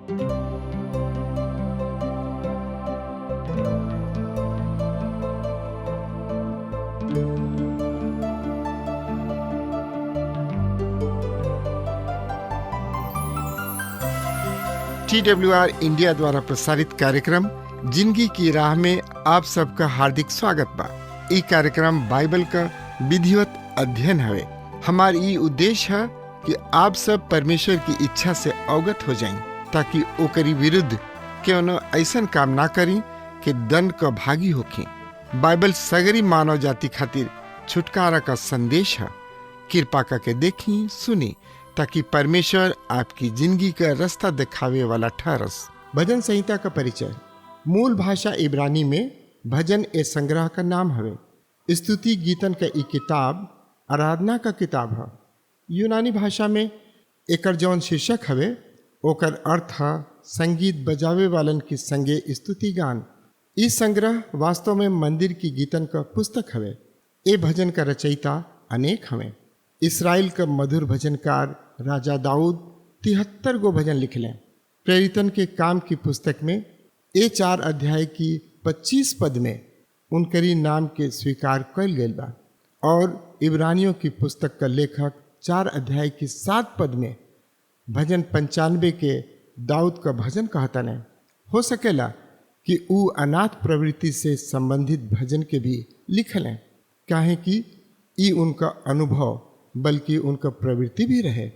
TWR India द्वारा प्रसारित कार्यक्रम जिंदगी की राह में आप सबका हार्दिक स्वागत बा। ई कार्यक्रम बाइबल का विधिवत अध्ययन हवे। हमार ई उद्देश्य है कि आप सब परमेश्वर की इच्छा से अवगत हो जाएं, ताकि ओकरी विरुद्ध क्यों ऐसा काम ना करी कि दंड का भागी होखी। बाइबल सगरी मानव जाति खातिर छुटकारा का संदेश है। कृपा करके देखी सुनी, ताकि परमेश्वर आपकी जिंदगी का रास्ता दिखावे वाला ठहरस। भजन संहिता का परिचय। मूल भाषा इब्रानी में भजन ए संग्रह का नाम हवे। स्तुति गीतन का ई किताब आराधना का किताब है। यूनानी भाषा में एकर जौन शीर्षक हवे ओकर अर्थ है संगीत बजावे वालन की संगे स्तुति गान। ई संग्रह वास्तव में मंदिर की गीतन का पुस्तक हवे। ए भजन का रचयिता अनेक हवे। इसराइल का मधुर भजनकार राजा दाऊद 73 गो भजन लिखलें। प्रेरितन के काम की पुस्तक में ए 4 अध्याय की 25 पद में उनकरी नाम के स्वीकार कल गई बा, और इब्रानियों की पुस्तक का लेखक 4 अध्याय की 7 पद में भजन 95 के दाऊद का भजन कहता ने। हो सकेला कि ऊ अनाथ प्रवृत्ति से संबंधित भजन के भी लिखलें, काहे कि ई उनका अनुभव बल्कि उनका प्रवृत्ति भी रहे।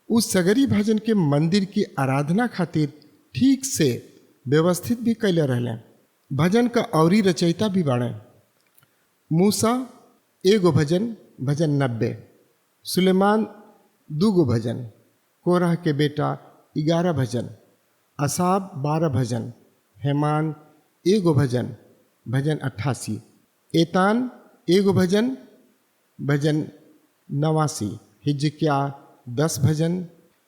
उस सगरी भजन के मंदिर की आराधना खातिर ठीक से व्यवस्थित भी कैले रहले। भजन का औरी रचयिता भी बाड़े। मूसा एगो भजन, भजन 90। सुलेमान 2 गो भजन। कोरह के बेटा 11 भजन। असाब 12 भजन। हेमान एगो भजन, भजन 88। एतान एगो भजन, भजन 89। हिजकिया 10 भजन।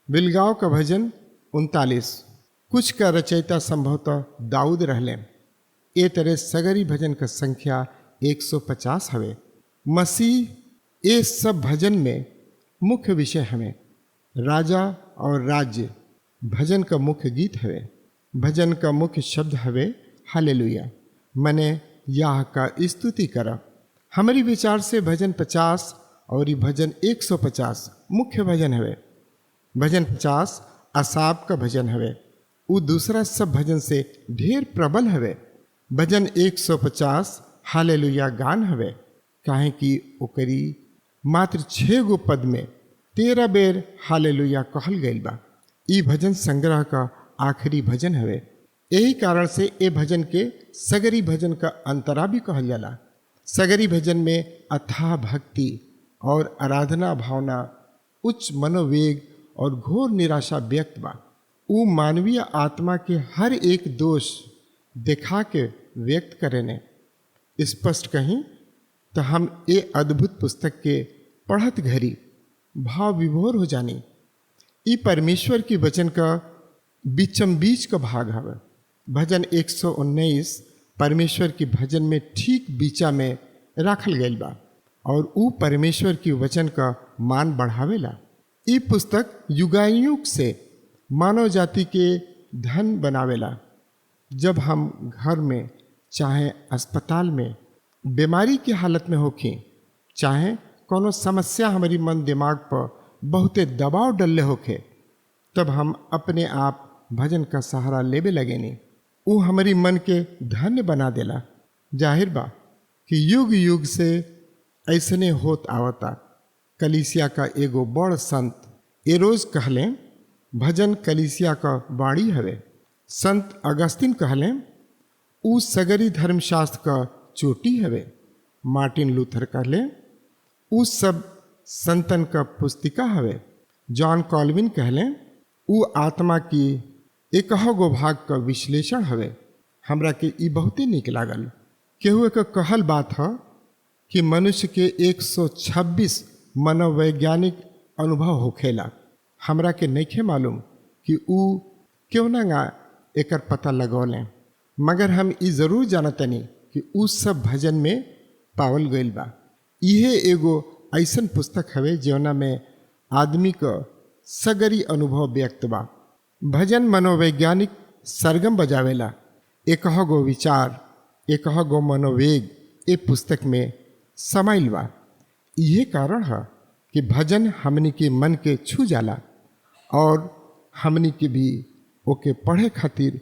बिलगाव का भजन 39। कुछ का रचयिता संभवतः दाऊद रहले। ए तरह सगरी भजन का संख्या 150 हवे। मसीह ए सब भजन में मुख्य विषय हवे। राजा और राज्य भजन का मुख्य गीत हवे। भजन का मुख्य शब्द हवे हालेलुया, मने याह का स्तुति करा। हमारी विचार से भजन 50 और ये भजन 150 मुख्य भजन हवे। भजन 50 असाब का भजन हवे। वो दूसरा सब भजन से ढेर प्रबल हवे। भजन 150 हालेलुया गान हवे, काहे कि ओकरी मात्र 6 गो पद में 13 बेर हालेलुया कहल गईल बा। ई भजन संग्रह का आखिरी भजन हवे। यही कारण से ए भजन के सगरी भजन का अंतरा भी कहल जाला। सगरी भजन में अथाह भक्ति और आराधना भावना, उच्च मनोवेग और घोर निराशा व्यक्त बा। ऊ मानवीय आत्मा के हर एक दोष दिखा के व्यक्त करेने। स्पष्ट कहीं तो हम ये अद्भुत पुस्तक के पढ़त घड़ी भाव विभोर हो जानी। ई परमेश्वर की वचन का बीचम बीच का भाग हवे। भजन 119 परमेश्वर की भजन में ठीक बीचा में राखल गईल बा, और ऊ परमेश्वर की वचन का मान बढ़ावेला। ई पुस्तक युगायुग से मानव जाति के धन बनावेला। जब हम घर में चाहे अस्पताल में बीमारी की हालत में होखी, चाहे कोनो समस्या हमारी मन दिमाग पर बहुते दबाव डलले होखे, तब हम अपने आप भजन का सहारा लेवे लगेनी। ऊ हमारी मन के धन्य बना देला। जाहिर बा कि युग युग से ऐसने होत आवता। कलीसिया का एगो बड़ संत एरोज कहले भजन कलीसिया का बाड़ी हवे। संत अगस्तिन कहले ऊ सगरी धर्मशास्त्र का चोटी हवे। मार्टिन लूथर कहले ऊ सब संतन का पुस्तिका हवे। जॉन कॉल्विन कहले ऊ आत्मा की एकह गो भाग का विश्लेषण हवे। हमरा के ई बहुते निक लागल। केहू एक कहल बात है कि मनुष्य के 126 मनोवैज्ञानिक अनुभव होखेला। हमरा के नइखे मालूम कि ऊ क्यों ना एकर पता लगौलें, मगर हम ई जरूर जानतनी कि ऊ सब भजन में पावल गईल बा। इहे एगो ऐसन पुस्तक हवे जौना में आदमी का सगरी अनुभव व्यक्त बा। भजन मनोवैज्ञानिक सरगम बजावेला, एकह गो विचार, एकह गो मनोवेग ए पुस्तक में समाइल बा। यही कारण है कि भजन हमनी के मन के छू जाला और हमनी के भी ओके पढ़े खातिर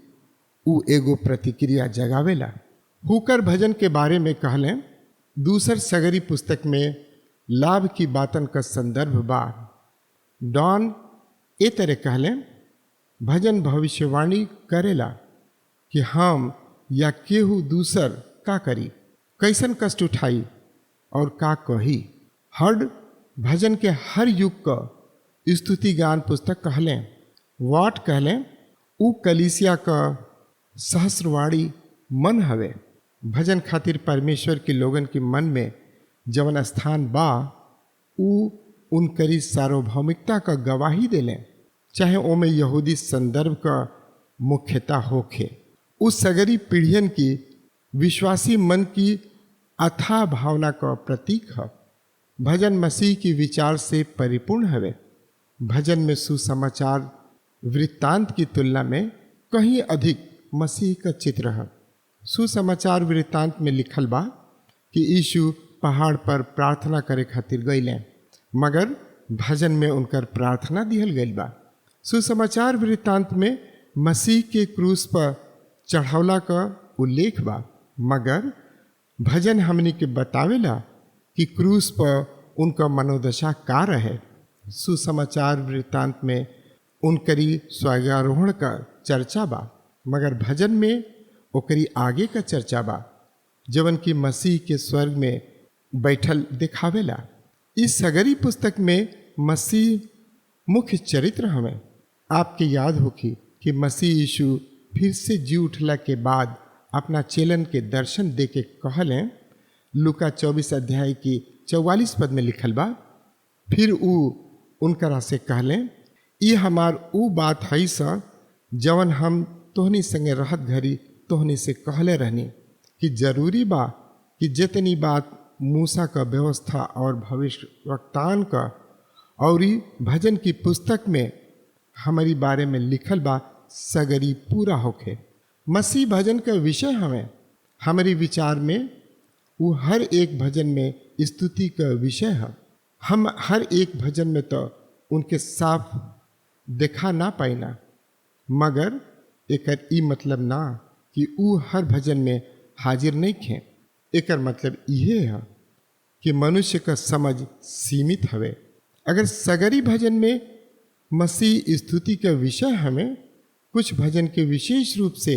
उ एगो प्रतिक्रिया जगावेला। हुकर भजन के बारे में कहले दूसर सगरी पुस्तक में लाभ की बातन का संदर्भ बा। डॉन ए तरह कहले भजन भविष्यवाणी करेला कि हम या केहू दूसर का करी, कैसन कष्ट उठाई और का कही। हर्ड भजन के हर युग का स्तुति गान पुस्तक कहले। वाट कहले उ कलीसिया का सहस्रवाणी मन हवे। भजन खातिर परमेश्वर के लोगन के मन में जवन स्थान बा उ उनकरी सार्वभौमिकता का गवाही देले, चाहे ओमे यहूदी संदर्भ का मुख्यता होखे। उस सगरी पीढ़ियन की विश्वासी मन की अथाह भावना का प्रतीक है। भजन मसीह की विचार से परिपूर्ण हवे। भजन में सुसमाचार वृत्तांत की तुलना में कहीं अधिक मसीह का चित्र है। सुसमाचार वृत्तांत में लिखल बा कि यीशु पहाड़ पर प्रार्थना करे खातिर गईले, मगर भजन में उनकर प्रार्थना दिहल गईल बा। सुसमाचार वृत्तांत में मसीह के क्रूस पर चढ़ावला का उल्लेख बा, मगर भजन हमनी के बतावेला कि क्रूस पर उनका मनोदशा का रहे। सुसमाचार वृत्तांत में उनकरी स्वर्गारोहण का चर्चा बा, मगर भजन में ओकरी आगे का चर्चा बा जवन की मसीह के स्वर्ग में बैठल दिखावेला। इस सगरी पुस्तक में मसीह मुख्य चरित्र हमें। आपके याद होगी कि मसीह यीशु फिर से जी उठला के बाद अपना चेलन के दर्शन दे के कहले। लूका 24 अध्याय की 44 पद में लिखल बा, फिर उ उनकरा से कहले, ये हमार उ बात है सा जवन हम तोहनी संगे रहत घरी तोहनी से कहले रहनी कि जरूरी बा कि जितनी बात मूसा का व्यवस्था और भविष्यवक्तान का और भजन की पुस्तक में हमारी बारे में लिखल बा सगरी पूरा होखे। मसीह भजन का विषय हमें हमारी विचार में वो हर एक भजन में स्तुति का विषय है। हम हर एक भजन में तो उनके साफ देखा ना पाइना, मगर एकर ई मतलब ना कि उ हर भजन में हाजिर नहीं खे। एकर मतलब ये है कि मनुष्य का समझ सीमित हवे। अगर सगरी भजन में मसीह स्तुति का विषय हमें कुछ भजन के विशेष रूप से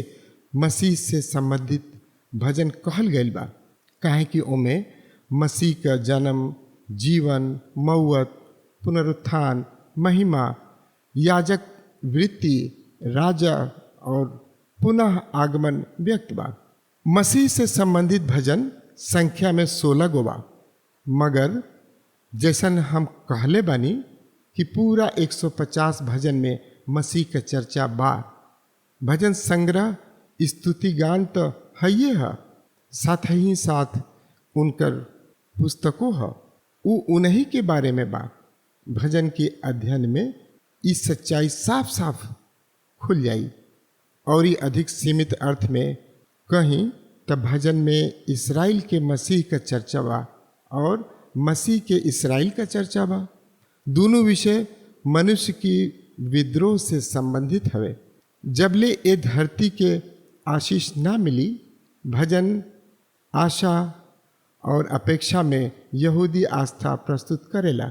मसीह से संबंधित भजन कहल गईल बा, काहे कि ओमे मसीह का जन्म, जीवन, मौत, पुनरुत्थान, महिमा, याजक वृत्ति, राजा और पुनः आगमन व्यक्त बा। मसीह से संबंधित भजन संख्या में 16 गो बा, मगर जैसन हम कहले बानी कि पूरा 150 भजन में मसीह का चर्चा बा। भजन संग्रह स्तुति गान तो है ये है, साथ ही साथ उनकर पुस्तकों है, वो उन्हीं के बारे में बा। भजन के अध्ययन में इस सच्चाई साफ साफ खुल जाई। और ये अधिक सीमित अर्थ में कहीं तब भजन में इस्राएल के मसीह का चर्चा बा और मसीह के इस्राएल का चर्चा बा। दोनों विषय मनुष्य की विद्रोह से संबंधित हवे। जबले ये धरती के आशीष ना मिली, भजन आशा और अपेक्षा में यहूदी आस्था प्रस्तुत करेला।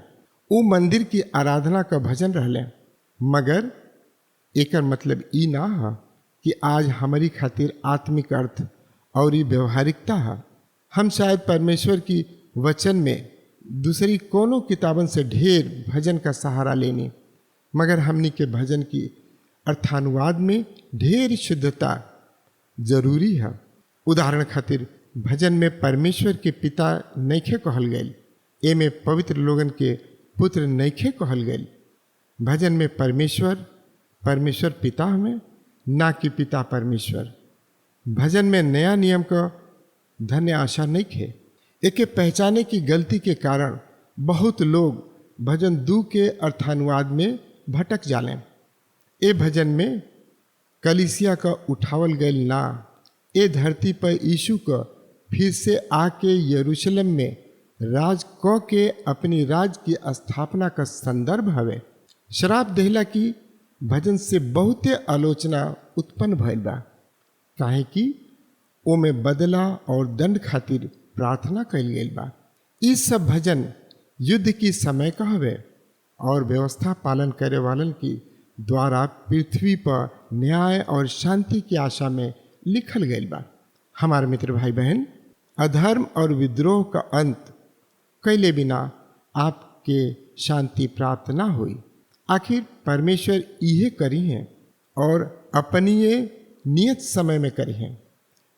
वो मंदिर की आराधना का भजन रहले, मगर एकर मतलब ई ना है कि आज हमारी खातिर आत्मिक अर्थ और ये व्यवहारिकता है। हम शायद परमेश्वर की वचन में दूसरी कोनो किताबन से ढेर भजन का सहारा लेनी, मगर हमनी के भजन की अर्थानुवाद में ढेर शुद्धता जरूरी है। उदाहरण खातिर भजन में परमेश्वर के पिता नैखे कहल गए, एमे पवित्र लोगन के पुत्र नैखे कहल गए। भजन में परमेश्वर पिता हमें, ना कि पिता परमेश्वर। भजन में नया नियम का धन्य आशा नहीं खे। एके पहचाने की गलती के कारण बहुत लोग भजन 2 के अर्थानुवाद में भटक जालें। ए भजन में कलीसिया का उठावल गयल ना ए धरती पर यीशु का फिर से आके यरूशलेम में राज क के अपनी राज की स्थापना का संदर्भ हवे। शराब देहला की भजन से बहुते आलोचना उत्पन्न भइल बा, काहे कि ओमे बदला और दंड खातिर प्रार्थना कइल गइल बा। ई सब भजन युद्ध की समय का हवे और व्यवस्था पालन करे वालन की द्वारा पृथ्वी पर न्याय और शांति की आशा में लिखल गइल बा। हमारे मित्र भाई बहन, अधर्म और विद्रोह का अंत कैले बिना आपके शांति प्राप्त ना हुई। आखिर परमेश्वर इहे करी हैं और अपनी ये नियत समय में करी हैं।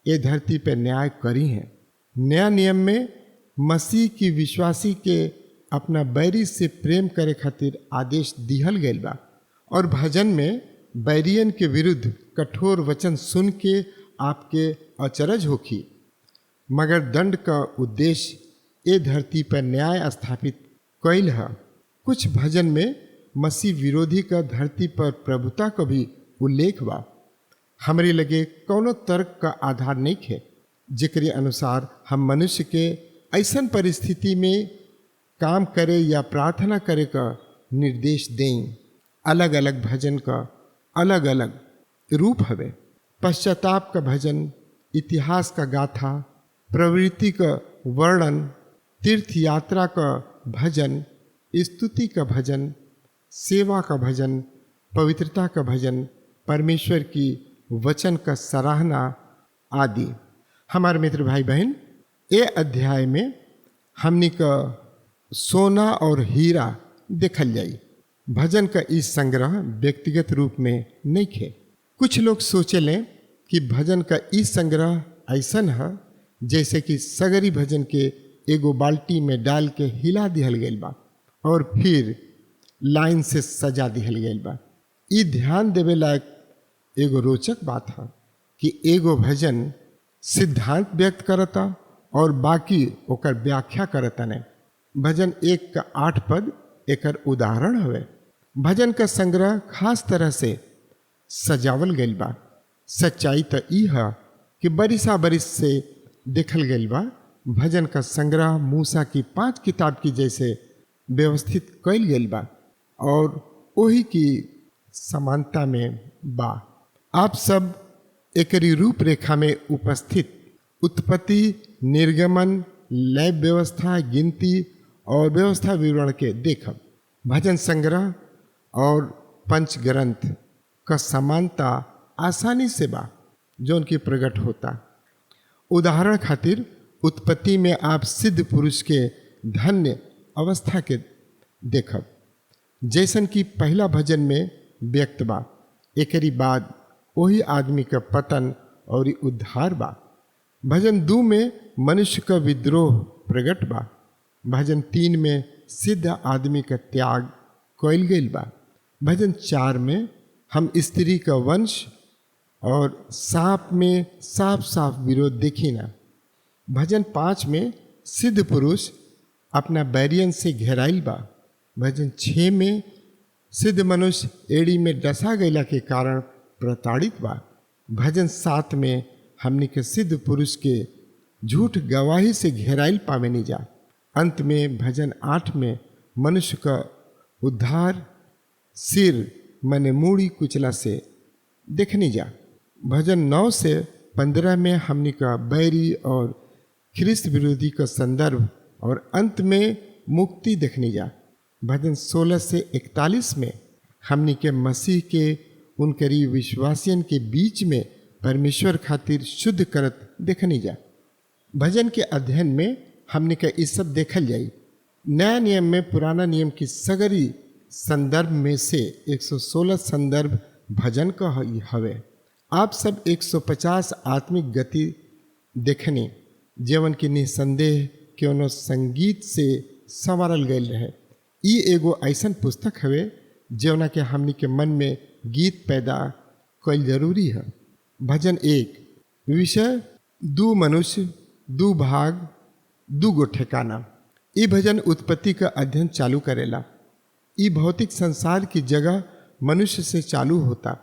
ये धरती पर न्याय करी हैं। नया नियम में मसीह की विश्वासी के अपना बैरी से प्रेम करे खातिर आदेश दिहल गइल बा और भजन में बैरियन के विरुद्ध कठोर वचन सुन के आपके अचरज होखी, मगर दंड का उद्देश्य ये धरती पर न्याय स्थापित कैल है। कुछ भजन में मसीह विरोधी का धरती पर प्रभुता का भी उल्लेख बा। हमरे लगे कौनो तर्क का आधार नहीं है जेकरे अनुसार हम मनुष्य के ऐसन परिस्थिति में काम करे या प्रार्थना करे का निर्देश दें। अलग अलग भजन का अलग अलग रूप हवे। पश्चाताप का भजन, इतिहास का गाथा, प्रवृत्ति का वर्णन, तीर्थ यात्रा का भजन, स्तुति का भजन, सेवा का भजन, पवित्रता का भजन, परमेश्वर की वचन का सराहना आदि। हमारे मित्र भाई बहन, ये अध्याय में हमनी का सोना और हीरा देखल जाई। भजन का इस संग्रह व्यक्तिगत रूप में नहीं है। कुछ लोग सोचे लें कि भजन का इस संग्रह ऐसन है जैसे कि सगरी भजन के एगो बाल्टी में डाल के हिला दिहल गइल बा और फिर लाइन से सजा दिहल गइल बा। ई ध्यान देवे लायक एगो रोचक बात है कि एगो भजन सिद्धांत व्यक्त करता और बाकी ओकर व्याख्या करता ने। भजन 1 का 8 पद एकर उदाहरण हवे। भजन का संग्रह खास तरह से सजावल गइल बा। सच्चाई तो ई है कि बरिसा बरिस से देखल गइल बा। भजन का संग्रह मूसा की 5 किताब की जैसे व्यवस्थित कइल गइल बा और वही की समानता में बा। आप सब एकरी रूपरेखा में उपस्थित उत्पत्ति, निर्गमन, लय व्यवस्था, गिनती और व्यवस्था विवरण के देखब। भजन संग्रह और पंच ग्रंथ का समानता आसानी से बा जो उनकी प्रकट होता। उदाहरण खातिर उत्पत्ति में आप सिद्ध पुरुष के धन्य अवस्था के देखब, जैसन कि पहला भजन में व्यक्त बा। एकरी बाद वही आदमी का पतन और उद्धार बा। भजन 2 में मनुष्य का विद्रोह प्रकट बा। भजन 3 में सिद्ध आदमी का त्याग कइल गइल बा। भजन 4 में हम स्त्री का वंश और सांप में साफ साफ विरोध देखी ना। भजन 5 में सिद्ध पुरुष अपना बैरियन से घेराइल बा। भजन 6 में सिद्ध मनुष्य एड़ी में डसा गइला के कारण प्रताड़ित बा। भजन 7 में हमने के सिद्ध पुरुष के झूठ गवाही से घेराइल पावेनी जा। अंत में भजन 8 में मनुष्य का उद्धार सिर मने मूड़ी कुचला से देखनी जा। भजन 9 से 15 में हमने का बैरी और ख्रिस्त विरोधी का संदर्भ और अंत में मुक्ति देखनी जा। भजन 16 से 41 में हमने के मसीह के उन करीब विश्वासियन के बीच में परमेश्वर खातिर शुद्ध करत देखनी जा। भजन के अध्ययन में हमने का इस सब देखल जाई। नया नियम में पुराना नियम की सगरी संदर्भ में से 116 संदर्भ भजन का हवे। आप सब 150 आत्मिक गति देखनी जीवन की निसंदेह क्यों संगीत से संवारल गयल रहे। ई एगो ऐसन पुस्तक हवे जौना के हमनी के मन में गीत पैदा कईल जरूरी है। भजन 1 विषय 2 मनुष्य 2 भाग 2 गो ठिकाना। ई भजन उत्पत्ति का अध्ययन चालू करेला। ई भौतिक संसार की जगह मनुष्य से चालू होता।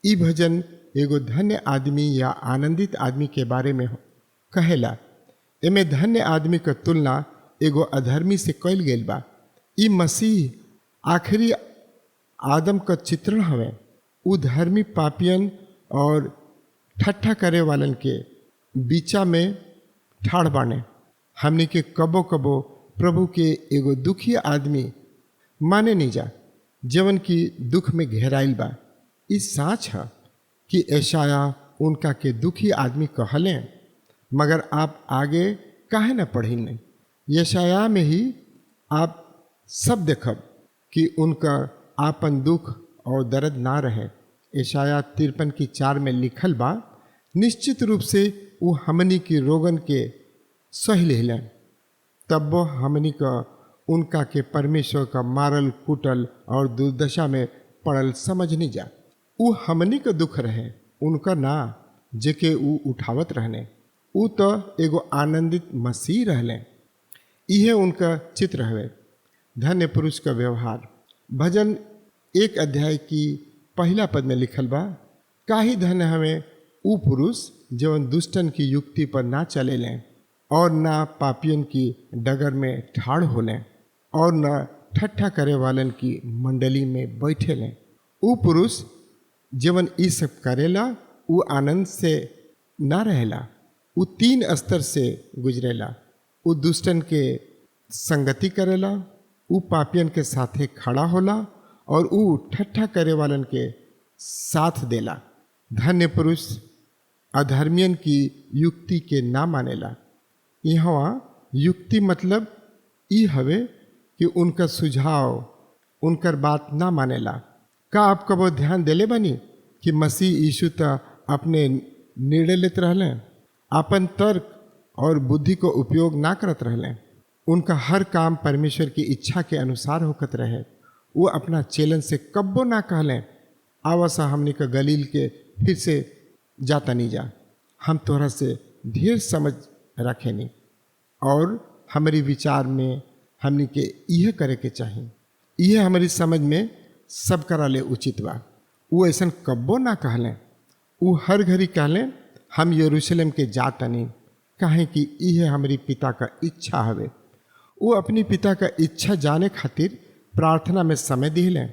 ई भजन एगो धन्य आदमी या आनंदित आदमी के बारे में कहेला। एमे धन्य आदमी का तुलना एगो अधर्मी से कइल गेल बा। ई मसीह आखिरी आदम का चित्रण हवे। उ धर्मी पापियन और ठट्ठा करे वालन के बीचा में ठाड़ बाने। हमनी के कबो कबो प्रभु के एगो दुखी आदमी माने नहीं जा, जवन की दुख में घेराइल बा। ई साच है कि यशाया उनका के दुखी आदमी कहले, मगर आप आगे काहे न पढ़ी नहीं। यशाया में ही आप सब देखब कि उनका आपन दुख और दर्द ना रहे। यशाया 53:4 में लिखल बा, निश्चित रूप से वो हमनी की रोगन के सही लेलन, तब वो हमनी का उनका के परमेश्वर का मारल कुटल और दुर्दशा में पड़ल समझ नहीं जा। उ हमनी का दुख रहे, उनका ना जेके उ उठावत रहने। उ तो एगो आनंदित मसीह रहले। यह उनका चित्र हवे। धन्य पुरुष का व्यवहार। भजन 1 अध्याय की पहला पद में लिखल बा, काहे धन्य हमें उ पुरुष जवन दुष्टन की युक्ति पर ना चले लें और ना पापियन की डगर में ठाड़ हो लें और न ठट्ठा करे वालन की मंडली में बैठे लें। उ पुरुष जवन ई सब करेला उ आनंद से ना रहेला। उ 3 स्तर से गुजरेला। उ दुष्टन के संगति करेला, उ पापियन के साथे खड़ा होला और उ ठट्ठा करे वालन के साथ देला। धन्य पुरुष अधर्मियन की युक्ति के ना मानेला। यहाँ युक्ति मतलब ई हवे कि उनका सुझाव, उनकर बात ना मानेला। का आप कबो ध्यान देले बनी कि मसीह यीशु तो अपने निर्णय लेते रहले, अपन तर्क और बुद्धि को उपयोग ना करत रहले। उनका हर काम परमेश्वर की इच्छा के अनुसार होकत रहे। वो अपना चेलन से कब्बो ना कहले, आवसा हमने का गलील के फिर से जाता नहीं जा, हम तोहरा से ढेर समझ रखे नहीं और हमारी विचार में हमने के यह करे के चाहिए, यह हमारी समझ में सब करा ले उचित बा। वो ऐसा कब्बो ना कहले। वो हर घड़ी कहले हम यरूशलेम के जाता नहीं, काहे कि यह हमारी पिता का इच्छा हवे। वो अपनी पिता का इच्छा जाने खातिर प्रार्थना में समय दिले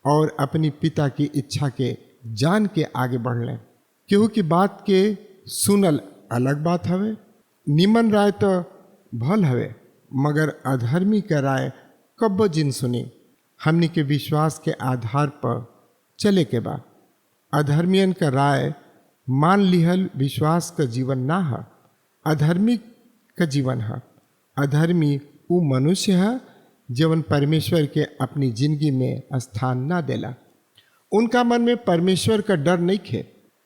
और अपनी पिता की इच्छा के जान के आगे बढ़ लें। केहू की बात के सुनल अलग बात हवे। निमन राय तो भल हवे, मगर अधर्मी का राय कब्बो जिन सुनी। हमनी के विश्वास के आधार पर चले के बा। अधर्मियन का राय मान लिहल विश्वास का जीवन ना है, अधर्मी का जीवन है। अधर्मी वो मनुष्य है जवन परमेश्वर के अपनी जिंदगी में स्थान ना देला। उनका मन में परमेश्वर का डर नहीं खे।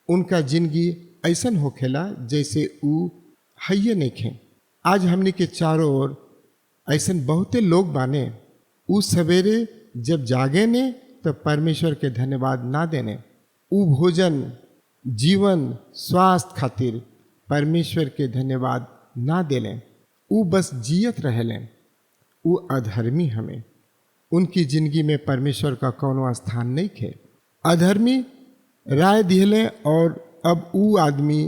उनका जिंदगी ऐसन होखेला जैसे ऊ हइये नहीं खे। आज हमने के चारों ओर ऐसन बहुते लोग बाने, ऊ सवेरे जब जागे ने तो परमेश्वर के धन्यवाद ना देने। ऊ भोजन, जीवन, स्वास्थ्य खातिर परमेश्वर के धन्यवाद ना देले। ऊ बस जियत रहेले। ऊ अधर्मी हमें, उनकी जिंदगी में परमेश्वर का कौनो स्थान नहीं खे। अधर्मी राय दिहले और अब ऊ आदमी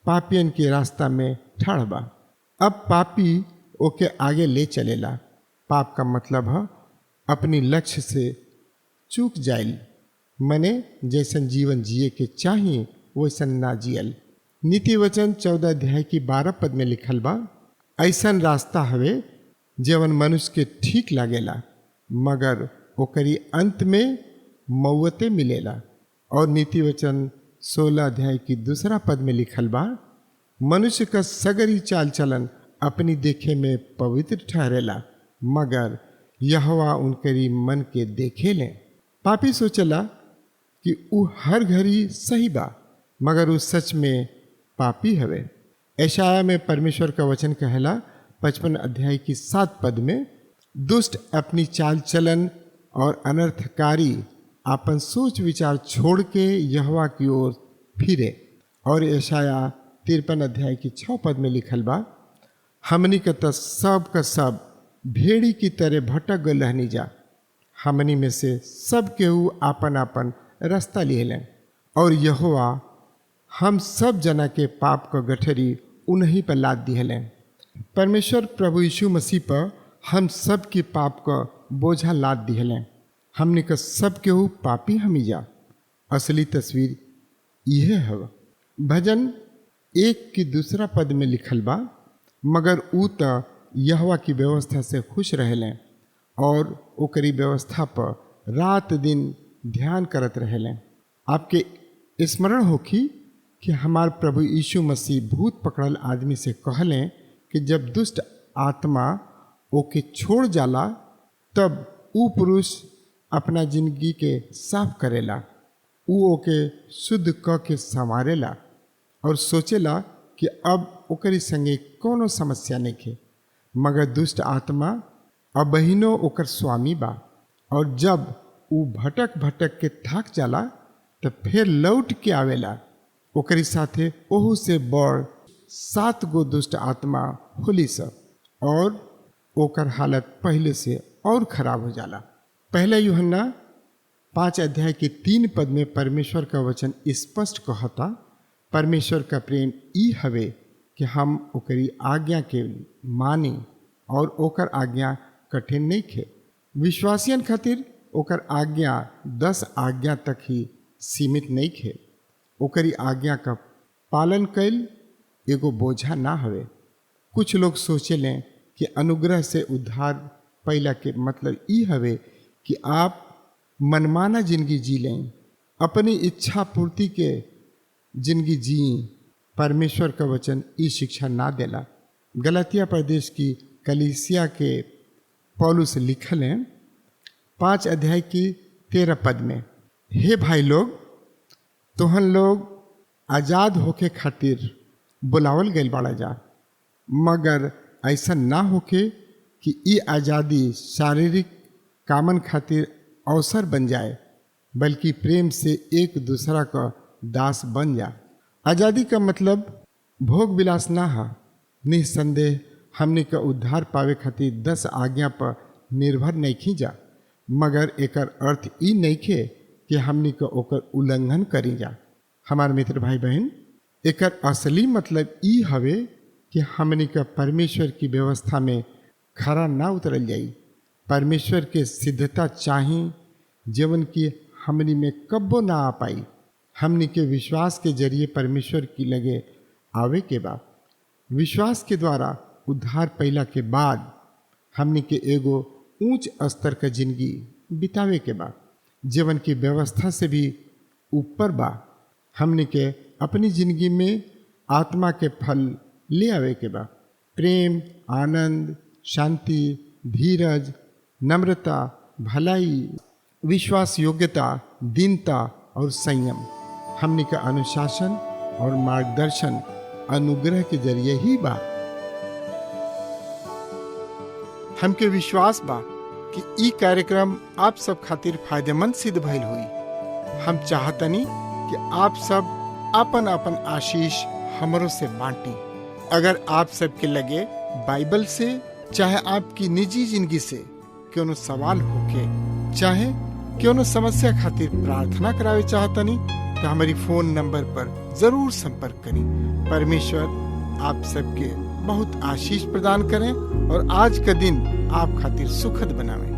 पापियन के रास्ता में ठाड़ बा। अब पापी ओके आगे ले चलेला। पाप का मतलब है अपनी लक्ष्य से चूक जाइल, मने जैसन जीवन जिए के चाहिए वैसन ना जियल। नीति वचन 14 अध्याय की 12 पद में लिखल बा, ऐसन रास्ता हवे जवन मनुष्य के ठीक लागेला, मगर ओकरी अंत में मौते मिलेला। और नीति वचन 16 अध्याय की 2 पद में लिखल बा, मनुष्य का सगरी चाल चलन अपनी देखे में पवित्र ठहरेला, मगर यहोवा उनकरी मन के देखे ले। पापी सोचला कि ऊ हर घड़ी सही बा, मगर ऊ सच में पापी हवे। यशाया में परमेश्वर का वचन कहला 55 अध्याय की 7 पद में, दुष्ट अपनी चाल चलन और अनर्थकारी अपन सोच विचार छोड़ के यहोवा की ओर फिरे। और यशाया 53 अध्याय की 6 पद में लिखल बा, हमनी के तो सब का सब भेड़ी की तरह भटक गल रहनी जा, हमनी में से सब केहू आपन आपन रास्ता लिए लें और यहोवा हम सब जना के पाप का गठरी उन्हीं पर लाद दिहलें। परमेश्वर प्रभु यीशु मसीह पर हम सब के पाप का बोझा लाद दिहलें। हमने का सब केहू पापी हमी जा। असली तस्वीर यह है। भजन 1 की दूसरा पद में लिखल बा, मगर ऊ त यहोवा की व्यवस्था से खुश रहेलें और ओकरी व्यवस्था पर रात दिन ध्यान करत रहेलें। आपके स्मरण होखी कि हमार प्रभु यीशु मसीह भूत पकड़ल आदमी से कहलें कि जब दुष्ट आत्मा ओके छोड़ जाला तब ऊ पुरुष अपना जिंदगी के साफ करेला, ऊ ओके शुद्ध क के संवारेला और सोचेला कि अब ओकरी संगे कोनो समस्या नहीं खे। मगर दुष्ट आत्मा अबहिनो ओकर स्वामी बा और जब ऊ भटक भटक के थक जाला तब फिर लौट के आवेला। ओकरी साथे ओहू से बड़ 7 गो दुष्ट आत्मा होली सब और ओकर हालत पहले से और खराब हो जाला। पहला यूहन्ना 5 अध्याय के 3 पद में परमेश्वर का वचन स्पष्ट कहता, परमेश्वर का प्रेम ई हवे कि हम ओकरी आज्ञा के मानी और ओकर आज्ञा कठिन नहीं खे। विश्वासियन खातिर ओकर आज्ञा 10 आज्ञा तक ही सीमित नहीं खे। ओकरी आज्ञा का पालन कैल एगो बोझा ना हवे। कुछ लोग सोचे लें कि अनुग्रह से उद्धार पैला के मतलब ई हवे कि आप मनमाना जिंदगी जी लें, अपनी इच्छा पूर्ति के जिंदगी जी। परमेश्वर का वचन ई शिक्षा ना देला। गलातिया प्रदेश की कलीसिया के पौलुस लिखल हैं 5 अध्याय की 13 पद में, हे भाई लोग, तोहन लोग आज़ाद होके खातिर बुलावल गइल बाड़ा जा, मगर ऐसा ना होके कि ई आज़ादी शारीरिक कामन खातिर अवसर बन जाए, बल्कि प्रेम से एक दूसरा का दास बन जा। आज़ादी का मतलब भोग विलास ना है। निसंदेह हमने का उद्धार पावे खातिर 10 आज्ञा पर निर्भर नहीं खी जा, मगर एकर अर्थ ई नहीं खे कि हमने का ओकर उल्लंघन करी जा। हमार मित्र भाई बहन, एकर असली मतलब ई हवे कि हमने का परमेश्वर की व्यवस्था में खरा ना उतरल जाई। परमेश्वर के सिद्धता चाही जीवन की हमनी में कब्बो ना आ पाई। हमनी के विश्वास के जरिए परमेश्वर की लगे आवे के बाद, विश्वास के द्वारा उद्धार पैला के बाद हमनी के एगो ऊंच स्तर का जिंदगी बितावे के बाद, जीवन की व्यवस्था से भी ऊपर बा, हमनी के अपनी जिंदगी में आत्मा के फल ले आवे के बा। प्रेम, आनंद, शांति, धीरज, नम्रता, भलाई, विश्वास योग्यता, दीनता और संयम। हमनी का अनुशासन और मार्गदर्शन अनुग्रह के जरिए ही बा। हमके विश्वास बा कि ई कार्यक्रम आप सब खातिर फायदेमंद सिद्ध भइल हुई। हम चाहतनी कि आप सब अपन अपन आशीष हमरों से बांटी। अगर आप सबके लगे बाइबल से चाहे आपकी निजी जिंदगी से क्यों सवाल होके, चाहे क्यों समस्या खातिर प्रार्थना करावे चाहतनी, तो हमारी फोन नंबर पर जरूर संपर्क करें। परमेश्वर आप सबके बहुत आशीष प्रदान करें और आज का दिन आप खातिर सुखद बनावे।